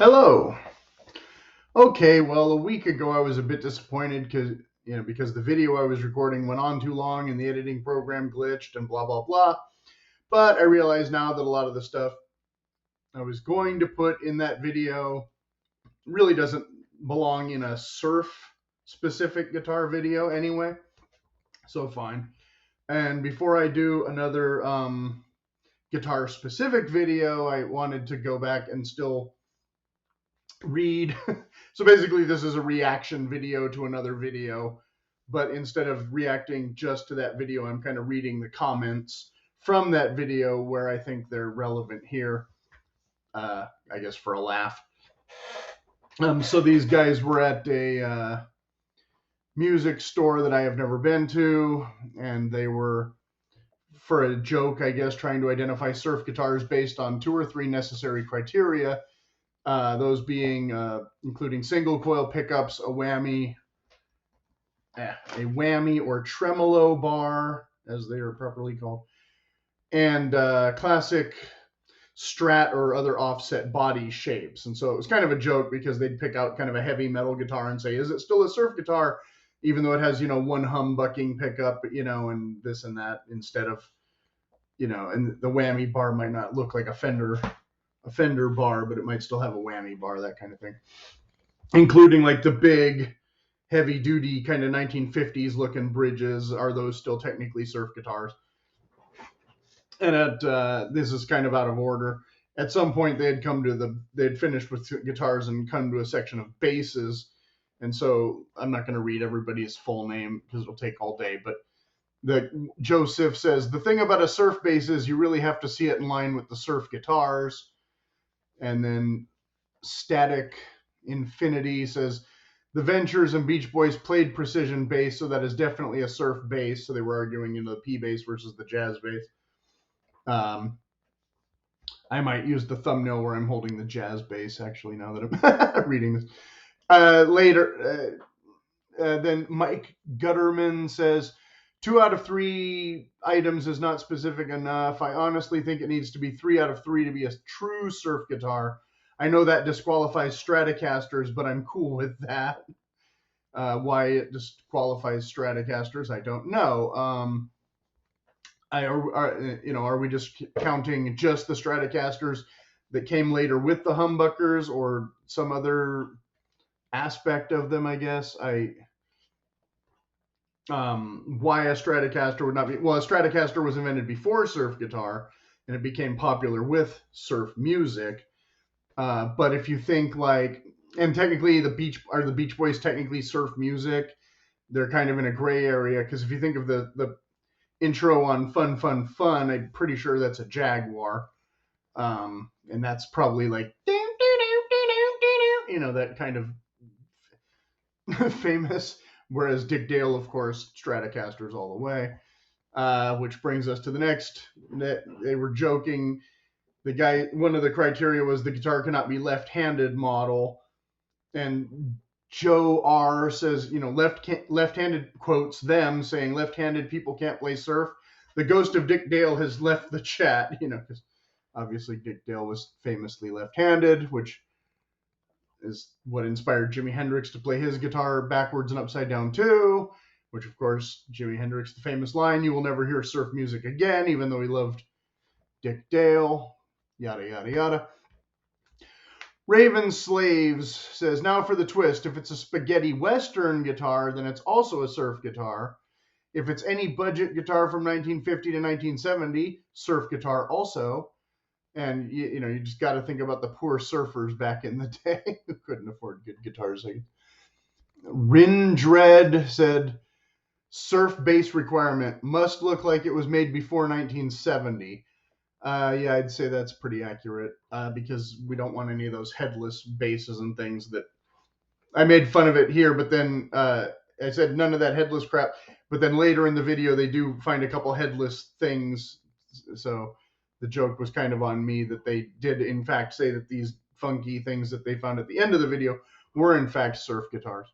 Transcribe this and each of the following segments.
Hello. Okay, well, a week ago I was a bit disappointed because the video I was recording went on too long and the editing program glitched and blah blah blah. But I realize now that a lot of the stuff I was going to put in that video really doesn't belong in a surf specific guitar video anyway. So fine. And before I do another guitar specific video, I wanted to go back and still read. So basically, this is a reaction video to another video, but instead of reacting just to that video, I'm kind of reading the comments from that video where I think they're relevant here, I guess for a laugh. So these guys were at a music store that I have never been to, and they were, for a joke, I guess, trying to identify surf guitars based on 2 or 3 necessary criteria. Those being including single coil pickups, a whammy or tremolo bar, as they are properly called, and classic Strat or other offset body shapes. And so it was kind of a joke because they'd pick out kind of a heavy metal guitar and say, "Is it still a surf guitar?" Even though it has one humbucking pickup, and this and that instead of and the whammy bar might not look like a Fender bar, but it might still have a whammy bar, that kind of thing, including like the big heavy duty kind of 1950s looking bridges. Are those still technically surf guitars? And this is kind of out of order. At some point they'd finished with guitars and come to a section of basses. And so I'm not going to read everybody's full name because it'll take all day, but Joseph says, the thing about a surf bass is you really have to see it in line with the surf guitars. And then Static Infinity says, the Ventures and Beach Boys played precision bass, so that is definitely a surf bass. So they were arguing the P bass versus the jazz bass. I might use the thumbnail where I'm holding the jazz bass, actually, now that I'm reading this. Later, then Mike Gutterman says, 2 out of 3 items is not specific enough. I honestly think it needs to be 3 out of 3 to be a true surf guitar. I know that disqualifies Stratocasters, but I'm cool with that. Why it disqualifies Stratocasters, I don't know. Are we just counting just the Stratocasters that came later with the humbuckers, or some other aspect of them? I guess why a Stratocaster would not be, well, a Stratocaster was invented before surf guitar and it became popular with surf music. But if you think and technically the Beach Boys technically surf music? They're kind of in a gray area, because if you think of the intro on Fun Fun Fun, I'm pretty sure that's a Jaguar. And that's probably like that kind of famous. Whereas Dick Dale, of course, Stratocasters all the way. Which brings us to the next. They were joking. The guy, one of the criteria was the guitar cannot be left-handed model. And Joe R says, left-handed, quotes them, saying left-handed people can't play surf. The ghost of Dick Dale has left the chat, because obviously Dick Dale was famously left-handed, which is what inspired Jimi Hendrix to play his guitar backwards and upside down too, which of course, Jimi Hendrix, the famous line, "You will never hear surf music again," even though he loved Dick Dale, yada, yada, yada. Raven Slaves says, now for the twist. If it's a spaghetti Western guitar, then it's also a surf guitar. If it's any budget guitar from 1950 to 1970, surf guitar also. And, you just got to think about the poor surfers back in the day who couldn't afford good guitars. Rindred said, surf bass requirement must look like it was made before 1970. Yeah, I'd say that's pretty accurate, because we don't want any of those headless basses and things that I made fun of it here, but then I said none of that headless crap. But then later in the video, they do find a couple headless things. So the joke was kind of on me that they did, in fact, say that these funky things that they found at the end of the video were, in fact, surf guitars.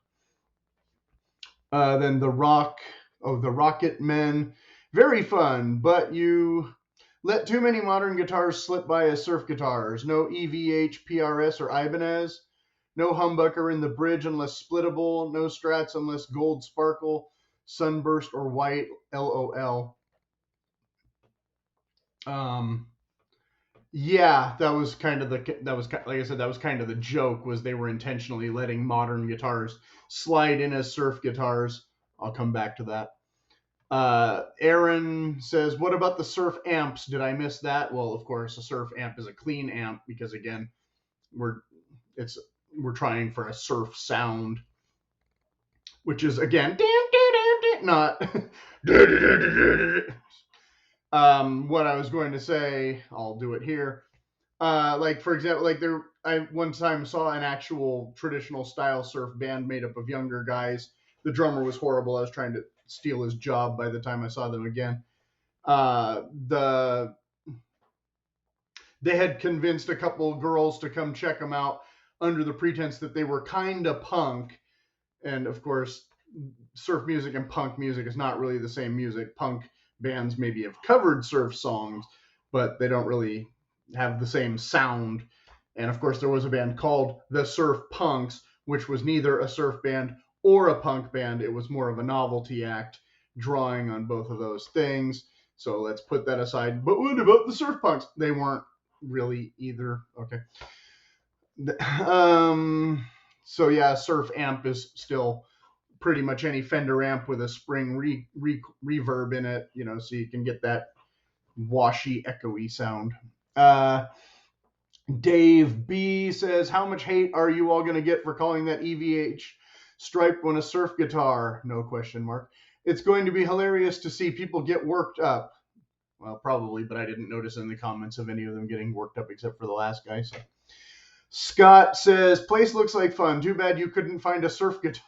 Then the Rocket Men. Very fun, but you Let too many modern guitars slip by as surf guitars. No EVH, PRS, or Ibanez. No humbucker in the bridge unless splittable. No strats unless gold sparkle, sunburst, or white. LOL. Yeah, that was kind of like I said, that was kind of the joke, was they were intentionally letting modern guitars slide in as surf guitars. I'll come back to that. Aaron says, what about the surf amps? Did I miss that? Well, of course, a surf amp is a clean amp because, again, we're trying for a surf sound, which is, again, not what I was going to say. I'll do it here. Like, for example, like I one time saw an actual traditional style surf band made up of younger guys. The drummer was horrible. I was trying to steal his job by the time I saw them again. They had convinced a couple of girls to come check them out under the pretense that they were kind of punk. And of course, surf music and punk music is not really the same music. Punk bands maybe have covered surf songs, but they don't really have the same sound. And of course, there was a band called the Surf Punks, which was neither a surf band or a punk band. It was more of a novelty act, drawing on both of those things. So let's put that aside. But what about the Surf Punks? They weren't really either. Okay. So yeah, surf amp is still pretty much any Fender amp with a spring reverb in it, so you can get that washy, echoey sound. Dave B says, how much hate are you all going to get for calling that EVH stripe when a surf guitar? No question mark. It's going to be hilarious to see people get worked up. Well, probably, but I didn't notice in the comments of any of them getting worked up except for the last guy. So. Scott says, place looks like fun. Too bad you couldn't find a surf guitar.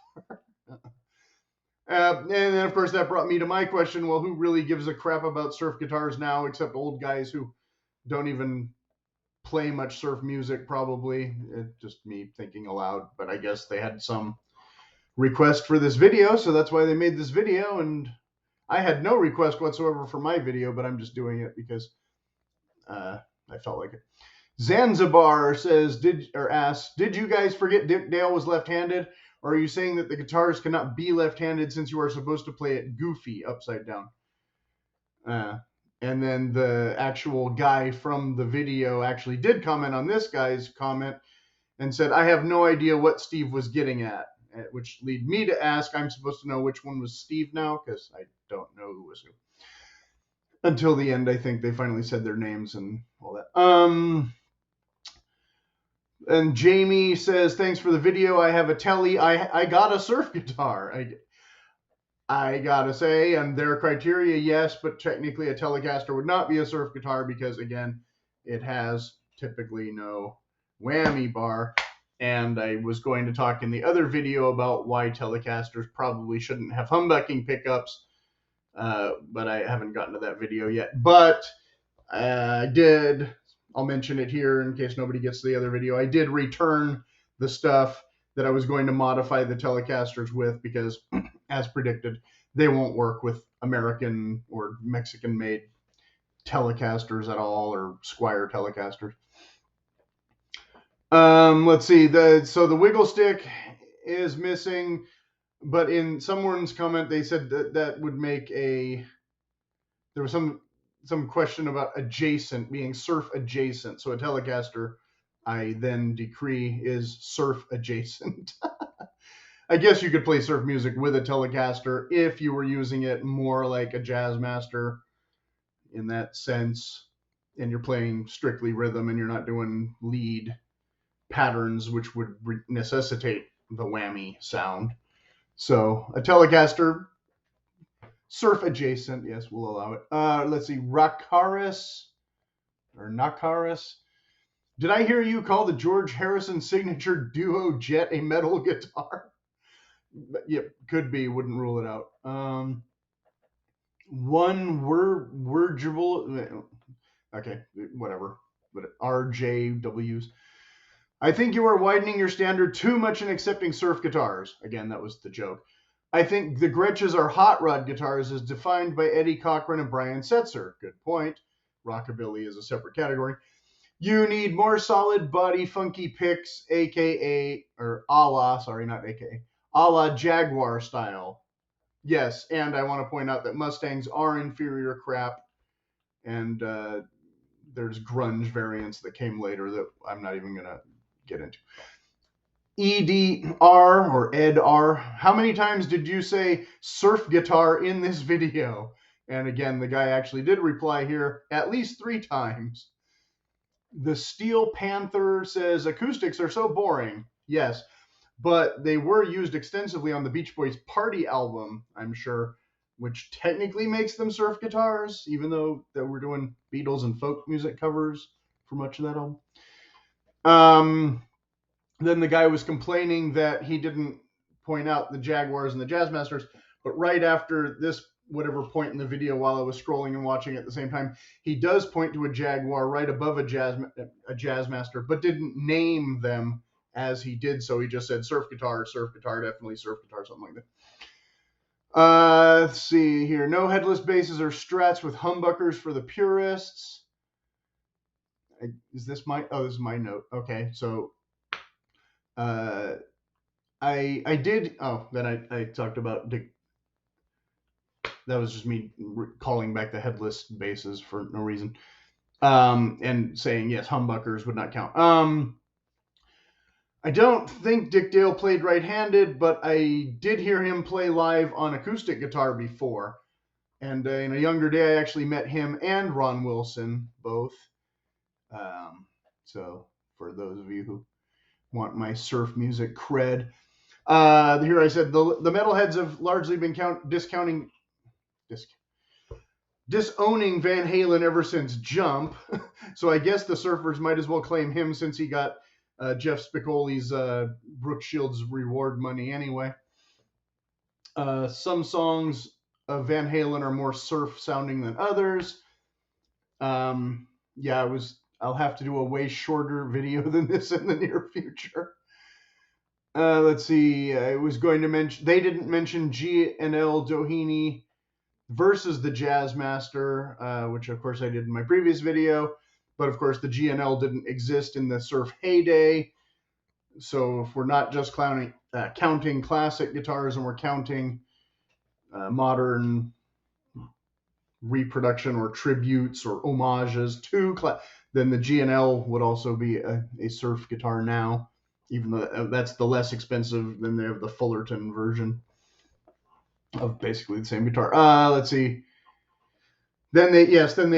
And then, of course, that brought me to my question. Well, who really gives a crap about surf guitars now except old guys who don't even play much surf music, probably. It's just me thinking aloud. But I guess they had some request for this video, so that's why they made this video. And I had no request whatsoever for my video, but I'm just doing it because I felt like it. Zanzibar says, asks, did you guys forget Dick Dale was left-handed? Or are you saying that the guitars cannot be left-handed since you are supposed to play it goofy upside down? And then the actual guy from the video actually did comment on this guy's comment and said, I have no idea what Steve was getting at, which lead me to ask, I'm supposed to know which one was Steve now, because I don't know who was who. Until the end, I think they finally said their names and all that. And Jamie says, thanks for the video. I have a telly. I got a surf guitar. I gotta say, and their criteria, yes, but technically a Telecaster would not be a surf guitar because, again, it has typically no whammy bar. And I was going to talk in the other video about why Telecasters probably shouldn't have humbucking pickups, but I haven't gotten to that video yet. But I did. I'll mention it here in case nobody gets the other video. I did return the stuff that I was going to modify the Telecasters with because, as predicted, they won't work with American or Mexican-made Telecasters at all, or Squier Telecasters. Let's see. So the wiggle stick is missing, but in someone's comment they said that would make a. There was some question about adjacent being surf adjacent. So a Telecaster, I then decree, is surf adjacent. I guess you could play surf music with a Telecaster if you were using it more like a Jazzmaster in that sense, and you're playing strictly rhythm and you're not doing lead patterns, which would necessitate the whammy sound. So a Telecaster, surf adjacent, yes, we'll allow it. Let's see, Rakaris or Nakaris. Did I hear you call the George Harrison signature duo jet a metal guitar? Yep, could be. Wouldn't rule it out. One wordable. Okay, whatever. But RJWs. I think you are widening your standard too much in accepting surf guitars. Again, that was the joke. I think the Gretches are hot rod guitars as defined by Eddie Cochran and Brian Setzer. Good point. rockabilly is a separate category. You need more solid body funky picks, aka, or a la, sorry, not aka, a la Jaguar style. Yes, and I want to point out that Mustangs are inferior crap, and there's grunge variants that came later that I'm not even going to get into. EDR or EDR. How many times did you say surf guitar in this video? And again, the guy actually did reply here at least 3 times. The Steel Panther says acoustics are so boring. Yes, but they were used extensively on the Beach Boys' Party album, I'm sure, which technically makes them surf guitars, even though they were doing Beatles and folk music covers for much of that album. Then the guy was complaining that he didn't point out the Jaguars and the Jazzmasters, but right after this, whatever point in the video while I was scrolling and watching at the same time, he does point to a Jaguar right above a Jazzmaster, but didn't name them as he did so. He just said surf guitar, definitely surf guitar, something like that. Let's see here. No headless basses or strats with humbuckers for the purists. Is this my, oh, this is my note. Okay, so I did, oh, then I talked about Dick. That was just me calling back the headless basses for no reason. And saying, yes, humbuckers would not count. I don't think Dick Dale played right-handed, but I did hear him play live on acoustic guitar before. And in a younger day, I actually met him and Ron Wilson, both. So for those of you who want my surf music cred. Here I said, the metalheads have largely been disowning Van Halen ever since Jump. So I guess the surfers might as well claim him since he got Jeff Spicoli's Brooke Shields reward money anyway. Some songs of Van Halen are more surf sounding than others. Yeah, I'll have to do a way shorter video than this in the near future. Let's see. I was going to mention, they didn't mention G&L Doheny versus the Jazzmaster, which of course I did in my previous video. But of course the G&L didn't exist in the surf heyday. So if we're not just counting classic guitars and we're counting modern reproduction or tributes or homages to then the G&L would also be a surf guitar now, even though that's the less expensive. Then they have the Fullerton version of basically the same guitar. Let's see. Then they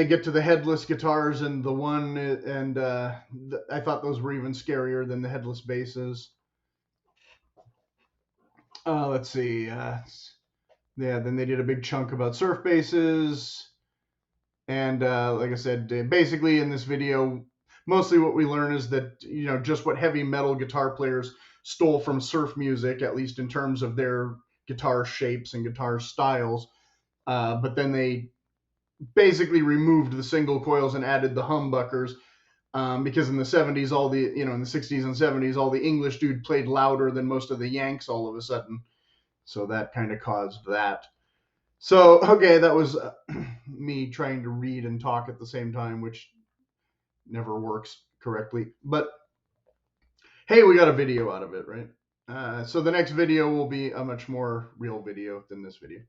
get to the headless guitars and the one, and I thought those were even scarier than the headless basses. Let's see. Then they did a big chunk about surf basses. And like I said, basically in this video, mostly what we learn is that, just what heavy metal guitar players stole from surf music, at least in terms of their guitar shapes and guitar styles. But then they basically removed the single coils and added the humbuckers. Because in the 70s, in the 60s and 70s, all the English dude played louder than most of the Yanks all of a sudden. So that kind of caused that. So, okay, that was me trying to read and talk at the same time, which never works correctly. But, hey, we got a video out of it, right? So the next video will be a much more real video than this video.